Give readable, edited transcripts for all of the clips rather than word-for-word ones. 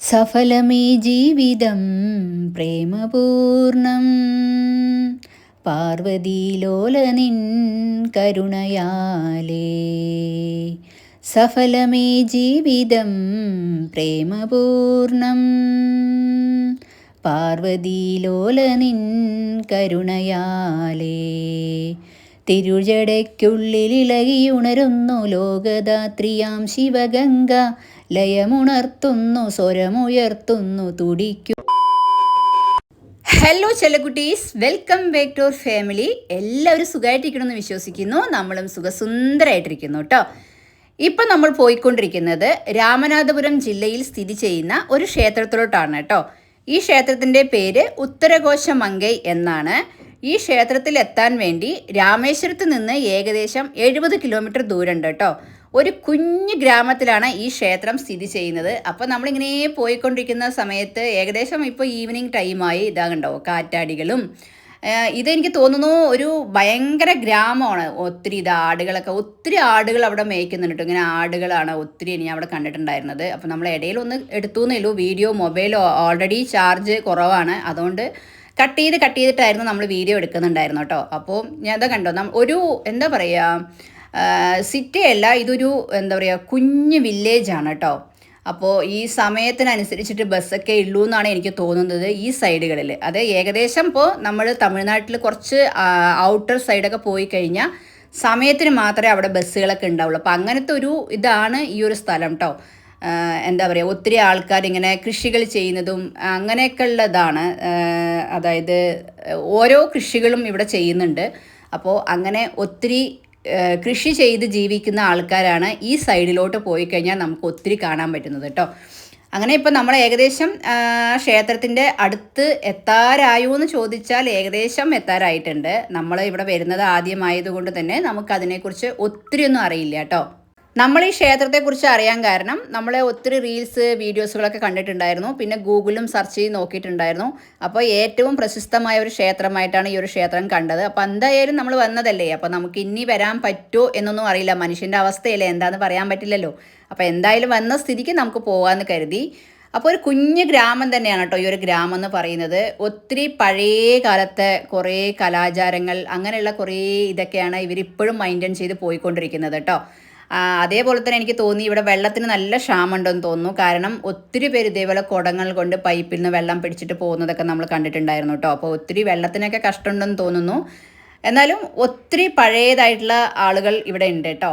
സഫലമീ ജീവിതം പ്രേമപൂർണം പാർവതീലോലനിൻ കരുണയാലേ. സഫലമീ ജീവിതം പ്രേമപൂർണം പാർവതീലോലനിൻ കരുണയാലേ. തിരുജടയ്ക്കുള്ളിലിളകിയുണരുന്നു ലോകദാത്രിയാം ശിവഗംഗ, ലയമുണർത്തുന്നു സ്വരമുയർത്തുന്നു തുടിക്കു. ഹലോ ചെല്ലക്കുട്ടീസ്, welcome back to our family. എല്ലാവരും സുഖമായിട്ടിരിക്കണമെന്ന് വിശ്വസിക്കുന്നു. നമ്മളും സുഖസുന്ദരമായിട്ടിരിക്കുന്നു കേട്ടോ. ഇപ്പം നമ്മൾ പോയിക്കൊണ്ടിരിക്കുന്നത് രാമനാഥപുരം ജില്ലയിൽ സ്ഥിതി ചെയ്യുന്ന ഒരു ക്ഷേത്രത്തിലോട്ടാണ് കേട്ടോ. ഈ ക്ഷേത്രത്തിൻ്റെ പേര് ഉത്തരകോശമങ്കൈ എന്നാണ്. ഈ ക്ഷേത്രത്തിൽ എത്താൻ വേണ്ടി രാമേശ്വരത്ത് നിന്ന് ഏകദേശം 70 കിലോമീറ്റർ ദൂരമുണ്ട് കേട്ടോ. ഒരു കുഞ്ഞു ഗ്രാമത്തിലാണ് ഈ ക്ഷേത്രം സ്ഥിതി ചെയ്യുന്നത്. അപ്പോൾ നമ്മളിങ്ങനെ പോയിക്കൊണ്ടിരിക്കുന്ന സമയത്ത് ഏകദേശം ഇപ്പോൾ ഈവനിങ് ടൈമായി. ഇതാകണ്ടോ കാറ്റാടികളും. ഇതെനിക്ക് തോന്നുന്നു ഒരു ഭയങ്കര ഗ്രാമമാണ്. ഒത്തിരി ഒത്തിരി ആടുകൾ അവിടെ മേയ്ക്കുന്നുണ്ട് കേട്ടോ. ഇങ്ങനെ ആടുകളാണ് ഒത്തിരി ഞാൻ അവിടെ കണ്ടിട്ടുണ്ടായിരുന്നത്. അപ്പോൾ നമ്മൾ ഇടയിൽ ഒന്ന് എടുത്തു എന്നല്ലോ. മൊബൈൽ ഓൾറെഡി ചാർജ് കുറവാണ്, അതുകൊണ്ട് കട്ട് ചെയ്തിട്ടായിരുന്നു നമ്മൾ വീഡിയോ എടുക്കുന്നുണ്ടായിരുന്നു കേട്ടോ. അപ്പോൾ ഞാൻ എന്താ കണ്ടോ, ഒരു എന്താ പറയുക, സിറ്റി അല്ല, ഇതൊരു എന്താ പറയുക കുഞ്ഞ് വില്ലേജാണ് കേട്ടോ. അപ്പോൾ ഈ സമയത്തിനനുസരിച്ചിട്ട് ബസ്സൊക്കെ ഉള്ളൂ എന്നാണ് എനിക്ക് തോന്നുന്നത് ഈ സൈഡുകളിൽ. അത് ഏകദേശം ഇപ്പോൾ നമ്മൾ തമിഴ്നാട്ടിൽ കുറച്ച് ഔട്ടർ സൈഡൊക്കെ പോയി കഴിഞ്ഞാൽ സമയത്തിന് മാത്രമേ അവിടെ ബസ്സുകളൊക്കെ ഉണ്ടാവുള്ളൂ. അപ്പോൾ അങ്ങനത്തെ ഒരു ഇതാണ് ഈ ഒരു സ്ഥലം കേട്ടോ. എന്താ പറയുക, ഒത്തിരി ആൾക്കാർ ഇങ്ങനെ കൃഷികൾ ചെയ്യുന്നതും അങ്ങനെയൊക്കെ ഉള്ളതാണ്. അതായത് ഓരോ കൃഷികളും ഇവിടെ ചെയ്യുന്നുണ്ട്. അപ്പോൾ അങ്ങനെ ഒത്തിരി കൃഷി ചെയ്ത് ജീവിക്കുന്ന ആൾക്കാരാണ് ഈ സൈഡിലോട്ട് പോയി കഴിഞ്ഞാൽ നമുക്ക് ഒത്തിരി കാണാൻ പറ്റുന്നത് കേട്ടോ. അങ്ങനെ ഇപ്പോൾ നമ്മൾ ഏകദേശം ക്ഷേത്രത്തിൻ്റെ അടുത്ത് എത്താറായോ എന്ന് ചോദിച്ചാൽ ഏകദേശം എത്താറായിട്ടുണ്ട്. നമ്മൾ ഇവിടെ വരുന്നത് ആദ്യമായതുകൊണ്ട് തന്നെ നമുക്കതിനെക്കുറിച്ച് ഒത്തിരി ഒന്നും അറിയില്ല കേട്ടോ. നമ്മൾ ഈ ക്ഷേത്രത്തെക്കുറിച്ച് അറിയാൻ കാരണം നമ്മൾ ഒത്തിരി റീൽസ് വീഡിയോസുകളൊക്കെ കണ്ടിട്ടുണ്ടായിരുന്നു, പിന്നെ ഗൂഗിളിലും സെർച്ച് ചെയ്ത് നോക്കിയിട്ടുണ്ടായിരുന്നു. അപ്പോൾ ഏറ്റവും പ്രശസ്തമായ ഒരു ക്ഷേത്രമായിട്ടാണ് ഈ ഒരു ക്ഷേത്രം കണ്ടത്. അപ്പോൾ എന്തായാലും നമ്മൾ വന്നതല്ലേ, അപ്പോൾ നമുക്ക് ഇനി വരാൻ പറ്റുമോ എന്നൊന്നും അറിയില്ല. മനുഷ്യൻ്റെ അവസ്ഥയല്ലേ, എന്താണെന്ന് പറയാൻ പറ്റില്ലല്ലോ. അപ്പോൾ എന്തായാലും വന്ന സ്ഥിതിക്ക് നമുക്ക് പോകാമെന്ന് കരുതി. അപ്പോൾ ഒരു കുഞ്ഞു ഗ്രാമം തന്നെയാണ് കേട്ടോ ഈ ഒരു ഗ്രാമം എന്ന് പറയുന്നത്. ഒത്തിരി പഴയ കാലത്തെ കുറേ കലാചാരങ്ങൾ അങ്ങനെയുള്ള കുറേ ഇതൊക്കെയാണ് ഇവരിപ്പോഴും മെയിൻറ്റെയിൻ ചെയ്ത് പോയിക്കൊണ്ടിരിക്കുന്നത് കേട്ടോ. അതേപോലെ തന്നെ എനിക്ക് തോന്നി ഇവിടെ വെള്ളത്തിന് നല്ല ക്ഷാമമുണ്ടെന്ന് തോന്നുന്നു. കാരണം ഒത്തിരി പേര് ഇതേപോലെ കുടങ്ങൾ കൊണ്ട് പൈപ്പിൽ നിന്ന് വെള്ളം പിടിച്ചിട്ട് പോകുന്നതൊക്കെ നമ്മൾ കണ്ടിട്ടുണ്ടായിരുന്നു കേട്ടോ. അപ്പോൾ ഒത്തിരി വെള്ളത്തിനൊക്കെ കഷ്ടമുണ്ടെന്ന് തോന്നുന്നു. എന്നാലും ഒത്തിരി പഴയതായിട്ടുള്ള ആളുകൾ ഇവിടെ ഉണ്ട് കേട്ടോ.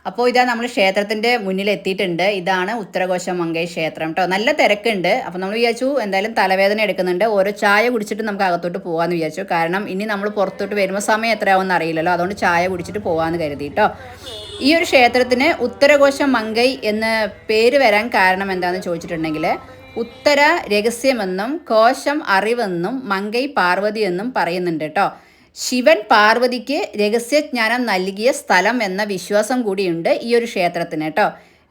അപ്പോൾ ഇതാ നമ്മൾ ക്ഷേത്രത്തിൻ്റെ മുന്നിൽ എത്തിയിട്ടുണ്ട്. ഇതാണ് ഉത്തരകോശമങ്കൈ ക്ഷേത്രം കേട്ടോ. നല്ല തിരക്കുണ്ട്. അപ്പോൾ നമ്മൾ വിചാരിച്ചു എന്തായാലും തലവേദന എടുക്കുന്നുണ്ട്, ഓരോ ചായ കുടിച്ചിട്ട് നമുക്ക് അകത്തോട്ട് പോകാമെന്ന് വിചാരിച്ചു. കാരണം ഇനി നമ്മൾ പുറത്തോട്ട് വരുമ്പോൾ സമയം എത്രയാവുമെന്ന് അറിയില്ലല്ലോ, അതുകൊണ്ട് ചായ കുടിച്ചിട്ട് പോകാമെന്ന് കരുതി കേട്ടോ. ഈ ഒരു ക്ഷേത്രത്തിന് ഉത്തരകോശമങ്കൈ എന്ന് പേര് വരാൻ കാരണം എന്താണെന്ന് ചോദിച്ചിട്ടുണ്ടെങ്കിൽ, ഉത്തര രഹസ്യമെന്നും കോശം അറിവെന്നും മങ്കൈ പാർവതി എന്നും പറയുന്നുണ്ട് കേട്ടോ. ശിവൻ പാർവതിക്ക് രഹസ്യജ്ഞാനം നൽകിയ സ്ഥലം എന്ന വിശ്വാസം കൂടിയുണ്ട് ഈ ഒരു ക്ഷേത്രത്തിന് കേട്ടോ.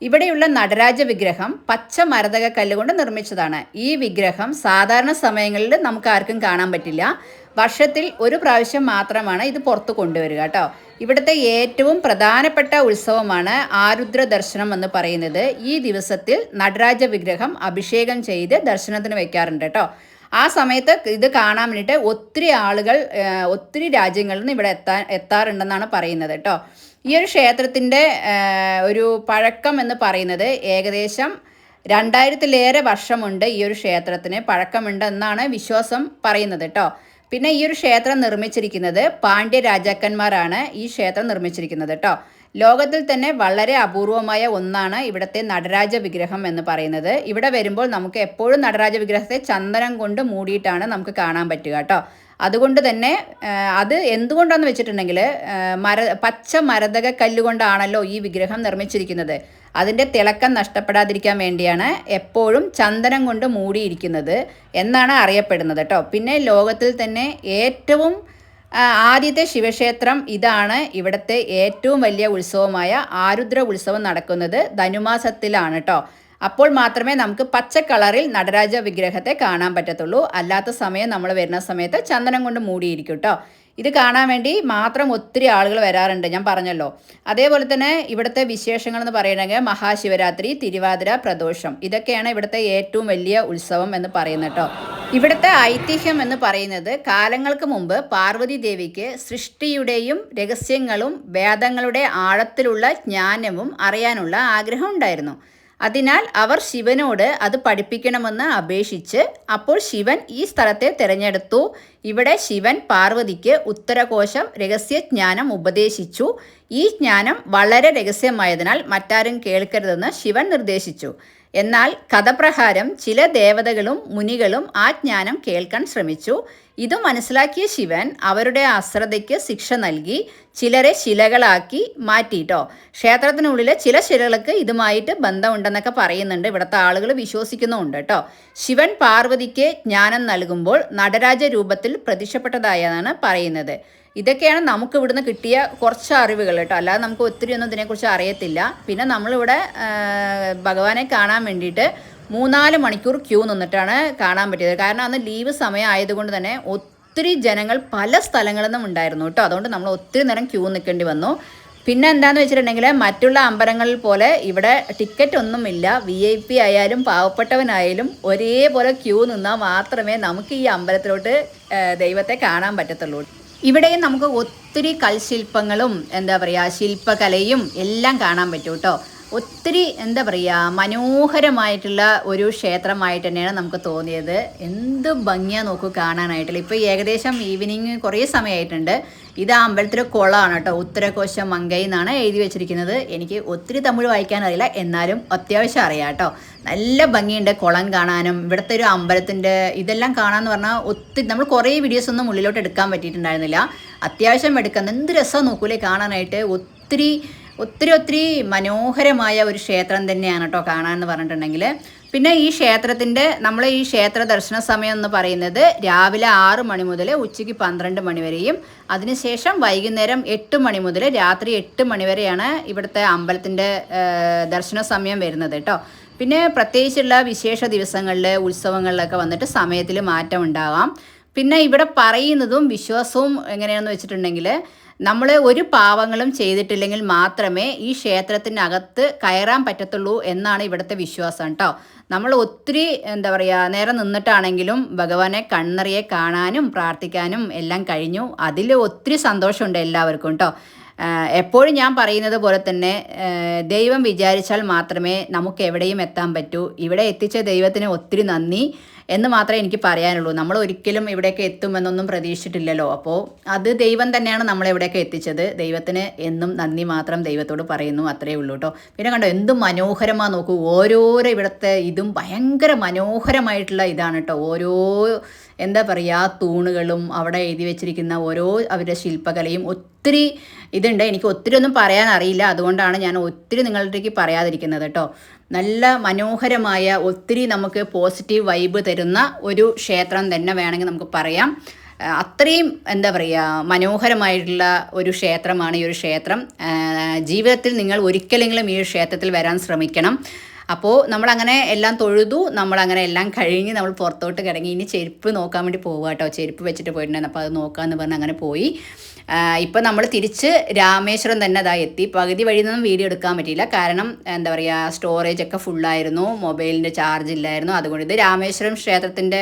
ഇവിടെയുള്ള നടരാജ വിഗ്രഹം പച്ച മരതക കല്ലുകൊണ്ട് നിർമ്മിച്ചതാണ്. ഈ വിഗ്രഹം സാധാരണ സമയങ്ങളിൽ നമുക്ക് ആർക്കും കാണാൻ പറ്റില്ല. വർഷത്തിൽ ഒരു പ്രാവശ്യം മാത്രമാണ് ഇത് പുറത്ത് കൊണ്ടുവരിക കേട്ടോ. ഇവിടുത്തെ ഏറ്റവും പ്രധാനപ്പെട്ട ഉത്സവമാണ് ആരുദ്ര ദർശനം എന്ന് പറയുന്നത്. ഈ ദിവസത്തിൽ നടരാജ വിഗ്രഹം അഭിഷേകം ചെയ്ത് ദർശനത്തിന് വെക്കാറുണ്ട് കേട്ടോ. ആ സമയത്ത് ഇത് കാണാൻ വേണ്ടിയിട്ട് ഒത്തിരി ആളുകൾ ഒത്തിരി രാജ്യങ്ങളിൽ നിന്ന് ഇവിടെ എത്താറുണ്ടെന്നാണ് പറയുന്നത് കേട്ടോ. ഈ ഒരു ക്ഷേത്രത്തിൻ്റെ ഒരു പഴക്കം എന്ന് പറയുന്നത് ഏകദേശം 2000-ലേറെ വർഷമുണ്ട്. ഈ ഒരു ക്ഷേത്രത്തിന് പഴക്കമുണ്ട് എന്നാണ് വിശ്വാസം പറയുന്നത് കേട്ടോ. പിന്നെ ഈ ഒരു ക്ഷേത്രം നിർമ്മിച്ചിരിക്കുന്നത് പാണ്ഡ്യ രാജാക്കന്മാരാണ് ഈ ക്ഷേത്രം നിർമ്മിച്ചിരിക്കുന്നത് കേട്ടോ. ലോകത്തിൽ തന്നെ വളരെ അപൂർവമായ ഒന്നാണ് ഇവിടുത്തെ നടരാജ വിഗ്രഹം എന്ന് പറയുന്നത്. ഇവിടെ വരുമ്പോൾ നമുക്ക് എപ്പോഴും നടരാജ വിഗ്രഹത്തെ ചന്ദനം കൊണ്ട് മൂടിയിട്ടാണ് നമുക്ക് കാണാൻ പറ്റുക കേട്ടോ. അതുകൊണ്ട് തന്നെ അത് എന്തുകൊണ്ടാണെന്ന് വെച്ചിട്ടുണ്ടെങ്കിൽ പച്ച മരതക കല്ലുകൊണ്ടാണല്ലോ ഈ വിഗ്രഹം നിർമ്മിച്ചിരിക്കുന്നത്. അതിൻ്റെ തിളക്കം നഷ്ടപ്പെടാതിരിക്കാൻ വേണ്ടിയാണ് എപ്പോഴും ചന്ദനം കൊണ്ട് മൂടിയിരിക്കുന്നത് എന്നാണ് അറിയപ്പെടുന്നത് കേട്ടോ. പിന്നെ ലോകത്തിൽ തന്നെ ഏറ്റവും ആദ്യത്തെ ശിവക്ഷേത്രം ഇതാണ്. ഇവിടുത്തെ ഏറ്റവും വലിയ ഉത്സവമായ ആരുദ്ര ഉത്സവം നടക്കുന്നത് ധനുമാസത്തിലാണ് കേട്ടോ. അപ്പോൾ മാത്രമേ നമുക്ക് പച്ച കളറിൽ നടരാജ വിഗ്രഹത്തെ കാണാൻ പറ്റത്തുള്ളൂ. അല്ലാത്ത സമയം നമ്മൾ വരുന്ന സമയത്ത് ചന്ദനം കൊണ്ട് മൂടിയിരിക്കും കേട്ടോ. ഇത് കാണാൻ വേണ്ടി മാത്രം ഒത്തിരി ആളുകൾ വരാറുണ്ട്, ഞാൻ പറഞ്ഞല്ലോ. അതേപോലെ തന്നെ ഇവിടുത്തെ വിശേഷങ്ങൾ എന്ന് പറയുകയാണെങ്കിൽ മഹാശിവരാത്രി, തിരുവാതിര, പ്രദോഷം, ഇതൊക്കെയാണ് ഇവിടുത്തെ ഏറ്റവും വലിയ ഉത്സവം എന്ന് പറയുന്നത് കേട്ടോ. ഇവിടുത്തെ ഐതിഹ്യം എന്ന് പറയുന്നത് കാലങ്ങൾക്ക് മുമ്പ് പാർവതി ദേവിക്ക് സൃഷ്ടിയുടെയും രഹസ്യങ്ങളും വേദങ്ങളുടെ ആഴത്തിലുള്ള ജ്ഞാനവും അറിയാനുള്ള ആഗ്രഹം ഉണ്ടായിരുന്നു. അതിനാൽ അവർ ശിവനോട് അത് പഠിപ്പിക്കണമെന്ന് അപേക്ഷിച്ച് അപ്പോൾ ശിവൻ ഈ സ്ഥലത്തെ തിരഞ്ഞെടുത്തു. ഇവിടെ ശിവൻ പാർവതിക്ക് ഉത്തരകോശം രഹസ്യജ്ഞാനം ഉപദേശിച്ചു. ഈ ജ്ഞാനം വളരെ രഹസ്യമായതിനാൽ മറ്റാരും കേൾക്കരുതെന്ന് ശിവൻ നിർദ്ദേശിച്ചു. എന്നാൽ കഥപ്രകാരം ചില ദേവതകളും മുനികളും ആ ജ്ഞാനം കേൾക്കാൻ ശ്രമിച്ചു. ഇത് മനസ്സിലാക്കിയ ശിവൻ അവരുടെ അശ്രദ്ധയ്ക്ക് ശിക്ഷ നൽകി ചിലരെ ശിലകളാക്കി മാറ്റിയിട്ടോ. ക്ഷേത്രത്തിനുള്ളിലെ ചില ശിലകൾക്ക് ഇതുമായിട്ട് ബന്ധമുണ്ടെന്നൊക്കെ പറയുന്നുണ്ട്, ഇവിടുത്തെ ആളുകൾ വിശ്വസിക്കുന്നുമുണ്ട് കേട്ടോ. ശിവൻ പാർവതിക്ക് ജ്ഞാനം നൽകുമ്പോൾ നടരാജ രൂപത്തിൽ പ്രത്യക്ഷപ്പെട്ടതായാണ് പറയുന്നത്. ഇതൊക്കെയാണ് നമുക്ക് ഇവിടുന്ന് കിട്ടിയ കുറച്ച് അറിവുകൾ കേട്ടോ, അല്ലാതെ നമുക്ക് ഒത്തിരി ഒന്നും ഇതിനെക്കുറിച്ച് അറിയത്തില്ല. പിന്നെ നമ്മളിവിടെ ഭഗവാനെ കാണാൻ വേണ്ടിയിട്ട് 3-4 മണിക്കൂർ ക്യൂ നിന്നിട്ടാണ് കാണാൻ പറ്റിയത്. കാരണം അന്ന് ലീവ് സമയം ആയതുകൊണ്ട് തന്നെ ഒത്തിരി ജനങ്ങൾ പല സ്ഥലങ്ങളിൽ നിന്നും ഉണ്ടായിരുന്നു കേട്ടോ. അതുകൊണ്ട് നമ്മൾ ഒത്തിരി നേരം ക്യൂ നിൽക്കേണ്ടി വന്നു. പിന്നെ എന്താണെന്ന് വെച്ചിട്ടുണ്ടെങ്കിൽ മറ്റുള്ള അമ്പലങ്ങളിൽ പോലെ ഇവിടെ ടിക്കറ്റ് ഒന്നുമില്ല. VIP ആയാലും പാവപ്പെട്ടവനായാലും ഒരേപോലെ ക്യൂ നിന്നാൽ മാത്രമേ നമുക്ക് ഈ അമ്പലത്തിലോട്ട് ദൈവത്തെ കാണാൻ പറ്റത്തുള്ളൂ. ഇവിടെയും നമുക്ക് ഒത്തിരി കൽശില്പങ്ങളും എന്താ പറയുക ശില്പകലയും എല്ലാം കാണാൻ പറ്റും കേട്ടോ. ഒത്തിരി എന്താ പറയുക മനോഹരമായിട്ടുള്ള ഒരു ക്ഷേത്രമായിട്ട് തന്നെയാണ് നമുക്ക് തോന്നിയത്. എന്ത് ഭംഗിയാണ് നോക്കൂ കാണാനായിട്ടുള്ള. ഇപ്പോൾ ഏകദേശം ഈവനിങ് കുറേ സമയമായിട്ടുണ്ട്. ഇത് ആ അമ്പലത്തിലെ കുളമാണ് കേട്ടോ. ഉത്തരകോശം മങ്കൈ എന്നാണ് എഴുതി വെച്ചിരിക്കുന്നത്. എനിക്ക് ഒത്തിരി തമിഴ് വായിക്കാൻ അറിയില്ല, എന്നാലും അത്യാവശ്യം അറിയാം കേട്ടോ. നല്ല ഭംഗിയുണ്ട് കുളം കാണാനും. ഇവിടുത്തെ ഒരു അമ്പലത്തിൻ്റെ ഇതെല്ലാം കാണാമെന്ന് പറഞ്ഞാൽ ഒത്തിരി നമ്മൾ കുറേ വീഡിയോസൊന്നും ഉള്ളിലോട്ട് എടുക്കാൻ പറ്റിയിട്ടുണ്ടായിരുന്നില്ല. അത്യാവശ്യം എടുക്കുന്നത് എന്ത് രസം നോക്കൂലേ കാണാനായിട്ട്. ഒത്തിരി മനോഹരമായ ഒരു ക്ഷേത്രം തന്നെയാണ് കേട്ടോ കാണാമെന്ന് പറഞ്ഞിട്ടുണ്ടെങ്കിൽ. പിന്നെ ഈ ക്ഷേത്രത്തിൻ്റെ നമ്മൾ ഈ ക്ഷേത്ര ദർശന സമയം എന്ന് പറയുന്നത് രാവിലെ 6 മണി മുതൽ ഉച്ചയ്ക്ക് 12 മണി വരെയും അതിനുശേഷം വൈകുന്നേരം 8 മണി മുതൽ രാത്രി 8 മണി വരെയാണ് ഇവിടുത്തെ അമ്പലത്തിൻ്റെ ദർശന സമയം വരുന്നത് കേട്ടോ. പിന്നെ പ്രത്യേകിച്ചുള്ള വിശേഷ ദിവസങ്ങളിൽ ഉത്സവങ്ങളിലൊക്കെ വന്നിട്ട് സമയത്തിൽ മാറ്റം ഉണ്ടാവാം. പിന്നെ ഇവിടെ പറയുന്നതും വിശ്വാസവും എങ്ങനെയാണെന്ന് വെച്ചിട്ടുണ്ടെങ്കിൽ നമ്മൾ ഒരു പാവങ്ങളും ചെയ്തിട്ടില്ലെങ്കിൽ മാത്രമേ ഈ ക്ഷേത്രത്തിനകത്ത് കയറാൻ പറ്റത്തുള്ളൂ എന്നാണ് ഇവിടുത്തെ വിശ്വാസം കേട്ടോ. നമ്മൾ ഒത്തിരി എന്താ പറയുക നേരം നിന്നിട്ടാണെങ്കിലും ഭഗവാനെ കണ്ണറിയെ കാണാനും പ്രാർത്ഥിക്കാനും എല്ലാം കഴിഞ്ഞു. അതിൽ ഒത്തിരി സന്തോഷമുണ്ട് എല്ലാവർക്കും കേട്ടോ. എപ്പോഴും ഞാൻ പറയുന്നത് പോലെ തന്നെ ദൈവം വിചാരിച്ചാൽ മാത്രമേ നമുക്ക് എവിടെയും എത്താൻ പറ്റൂ. ഇവിടെ എത്തിച്ച ദൈവത്തിന് ഒത്തിരി നന്ദി എന്ന് മാത്രമേ എനിക്ക് പറയാനുള്ളൂ. നമ്മൾ ഒരിക്കലും ഇവിടേക്ക് എത്തുമെന്നൊന്നും പ്രതീക്ഷിച്ചിട്ടില്ലല്ലോ. അപ്പോൾ അത് ദൈവം തന്നെയാണ് നമ്മളെവിടെയൊക്കെ എത്തിച്ചത്. ദൈവത്തിന് എന്നും നന്ദി മാത്രം ദൈവത്തോട് പറയുന്നു, അത്രയേ ഉള്ളൂ കേട്ടോ. പിന്നെ കണ്ടോ എന്ത് മനോഹരമാണ് നോക്കൂ. ഓരോരോ ഇവിടുത്തെ ഇതും ഭയങ്കര മനോഹരമായിട്ടുള്ള ഇതാണ് കേട്ടോ. ഓരോ എന്താ പറയുക തൂണുകളും അവിടെ എഴുതി വെച്ചിരിക്കുന്ന ഓരോ അവരുടെ ശില്പകലയും ഒത്തിരി ഇതുണ്ട്. എനിക്ക് ഒത്തിരി ഒന്നും പറയാൻ അറിയില്ല, അതുകൊണ്ടാണ് ഞാൻ ഒത്തിരി നിങ്ങളിലേക്ക് പറയാതിരിക്കുന്നത് കേട്ടോ. നല്ല മനോഹരമായ ഒത്തിരി നമുക്ക് പോസിറ്റീവ് വൈബ് തരുന്ന ഒരു ക്ഷേത്രം തന്നെ വേണമെങ്കിൽ നമുക്ക് പറയാം. അത്രയും എന്താ പറയുക മനോഹരമായിട്ടുള്ള ഒരു ക്ഷേത്രമാണ് ഈ ഒരു ക്ഷേത്രം. ജീവിതത്തിൽ നിങ്ങൾ ഒരിക്കലെങ്കിലും ഈ ക്ഷേത്രത്തിൽ വരാൻ ശ്രമിക്കണം. അപ്പോൾ നമ്മളങ്ങനെ എല്ലാം തൊഴുതു, നമ്മളങ്ങനെ എല്ലാം കഴിഞ്ഞ് നമ്മൾ പുറത്തോട്ട് കിടങ്ങി. ഇനി ചെരുപ്പ് നോക്കാൻ വേണ്ടി പോവുക കേട്ടോ. ചെരുപ്പ് വെച്ചിട്ട് പോയിട്ടുണ്ടായിരുന്നു, അപ്പോൾ അത് നോക്കാമെന്ന് പറഞ്ഞ് അങ്ങനെ പോയി. ഇപ്പം നമ്മൾ തിരിച്ച് രാമേശ്വരം തന്നെ അതാ എത്തി. പകുതി വഴി നിന്നും വീഡിയോ എടുക്കാൻ പറ്റിയില്ല, കാരണം എന്താ പറയുക സ്റ്റോറേജ് ഒക്കെ ഫുള്ളായിരുന്നു, മൊബൈലിൻ്റെ ചാർജ് ഇല്ലായിരുന്നു. അതുകൊണ്ട് ഇത് രാമേശ്വരം ക്ഷേത്രത്തിൻ്റെ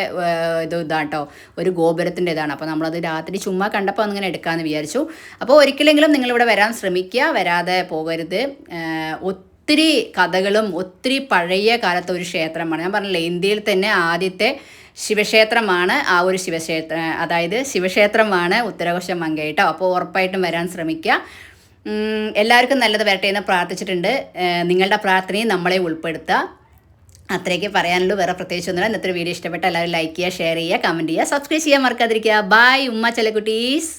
ഇതാട്ടോ, ഒരു ഗോപുരത്തിൻ്റെ ഇതാണ്. അപ്പോൾ നമ്മളത് രാത്രി ചുമ്മാ കണ്ടപ്പോൾ അങ്ങനെ എടുക്കാമെന്ന് വിചാരിച്ചു. അപ്പോൾ ഒരിക്കലെങ്കിലും നിങ്ങളിവിടെ വരാൻ ശ്രമിക്കുക, വരാതെ പോകരുത്. ഒത്തിരി കഥകളും ഒത്തിരി പഴയ കാലത്തെ ഒരു ക്ഷേത്രമാണ്. ഞാൻ പറഞ്ഞില്ലേ ഇന്ത്യയിൽ തന്നെ ആദ്യത്തെ ശിവക്ഷേത്രമാണ് ആ ഒരു അതായത് ശിവക്ഷേത്രമാണ് ഉത്തരകോശം മങ്കൈ കേട്ടോ. അപ്പോൾ ഉറപ്പായിട്ടും വരാൻ ശ്രമിക്കുക. എല്ലാവർക്കും നല്ലത് വരട്ടെ എന്ന് പ്രാർത്ഥിച്ചിട്ടുണ്ട്. നിങ്ങളുടെ പ്രാർത്ഥനയും നമ്മളെ ഉൾപ്പെടുത്തുക. അത്രയൊക്കെ പറയാനുള്ളൂ, വേറെ പ്രത്യേകിച്ചൊന്നുമില്ല. ഇന്നത്തെ വീഡിയോ ഇഷ്ടപ്പെട്ട എല്ലാവരും ലൈക്ക് ചെയ്യുക, ഷെയർ ചെയ്യുക, കമൻറ്റ് ചെയ്യുക, സബ്സ്ക്രൈബ് ചെയ്യാൻ മറക്കാതിരിക്കുക. ബൈ ഉമ്മ ചെലക്കുട്ടീസ്.